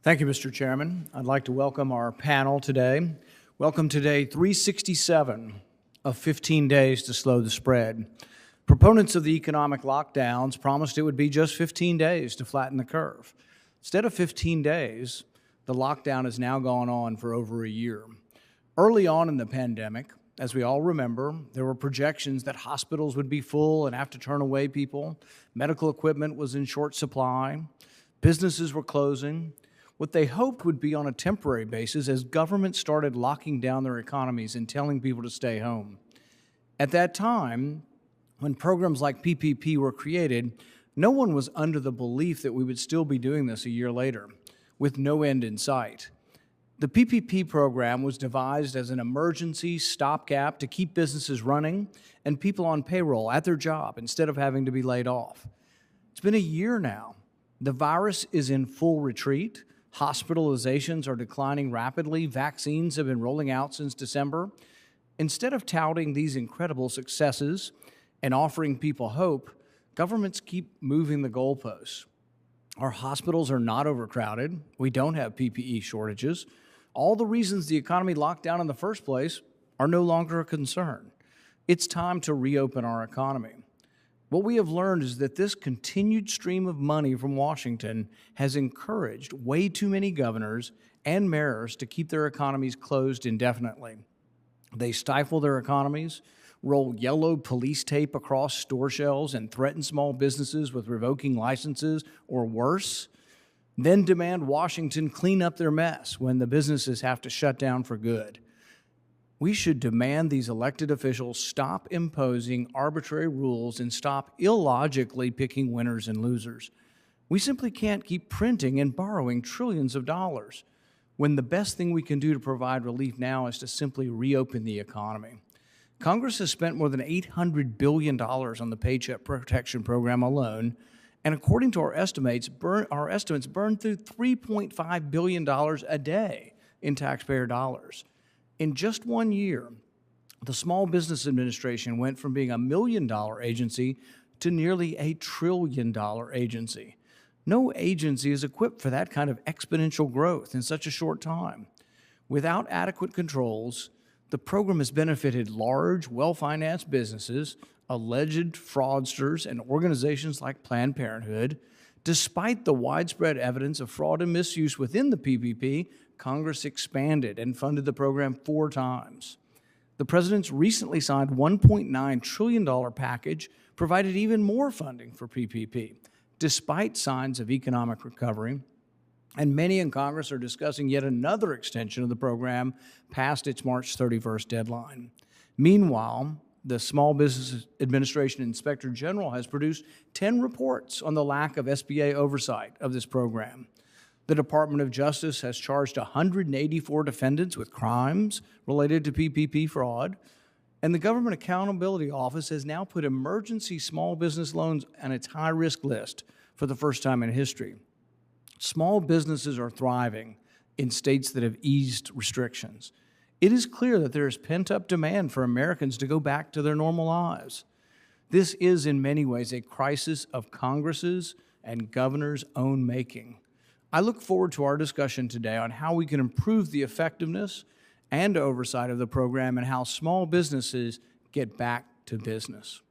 Thank you, Mr. Chairman. I'd like to welcome our panel today. Welcome to day 367 of 15 days to slow the spread. Proponents of the economic lockdowns promised it would be just 15 days to flatten the curve. Instead of 15 days, the lockdown has now gone on for over a year. Early on in the pandemic, as we all remember, there were projections that hospitals would be full and have to turn away people. Medical equipment was in short supply. Businesses were closing. What they hoped would be on a temporary basis as governments started locking down their economies and telling people to stay home. At that time, when programs like PPP were created, no one was under the belief that we would still be doing this a year later, with no end in sight. The PPP program was devised as an emergency stopgap to keep businesses running and people on payroll at their job instead of having to be laid off. It's been a year now. The virus is in full retreat. Hospitalizations are declining rapidly. Vaccines have been rolling out since December. Instead of touting these incredible successes and offering people hope, governments keep moving the goalposts. Our hospitals are not overcrowded. We don't have PPE shortages. All the reasons the economy locked down in the first place are no longer a concern. It's time to reopen our economy. What we have learned is that this continued stream of money from Washington has encouraged way too many governors and mayors to keep their economies closed indefinitely. They stifle their economies, roll yellow police tape across store shelves, and threaten small businesses with revoking licenses or worse, then demand Washington clean up their mess when the businesses have to shut down for good. We should demand these elected officials stop imposing arbitrary rules and stop illogically picking winners and losers. We simply can't keep printing and borrowing trillions of dollars when the best thing we can do to provide relief now is to simply reopen the economy. Congress has spent more than $800 billion on the Paycheck Protection Program alone, and according to our estimates burn through $3.5 billion a day in taxpayer dollars. In just 1 year, the Small Business Administration went from being a $1 million agency to nearly a $1 trillion agency. No agency is equipped for that kind of exponential growth in such a short time. Without adequate controls, the program has benefited large, well-financed businesses, alleged fraudsters, and organizations like Planned Parenthood. Despite the widespread evidence of fraud and misuse within the PPP, Congress expanded and funded the program 4 times. The president's recently signed $1.9 trillion package provided even more funding for PPP, despite signs of economic recovery. And many in Congress are discussing yet another extension of the program past its March 31st deadline. Meanwhile, the Small Business Administration Inspector General has produced 10 reports on the lack of SBA oversight of this program. The Department of Justice has charged 184 defendants with crimes related to PPP fraud, and the Government Accountability Office has now put emergency small business loans on its high-risk list for the first time in history. Small businesses are thriving in states that have eased restrictions. It is clear that there is pent-up demand for Americans to go back to their normal lives. This is in many ways a crisis of Congress's and governors' own making. I look forward to our discussion today on how we can improve the effectiveness and oversight of the program and how small businesses get back to business.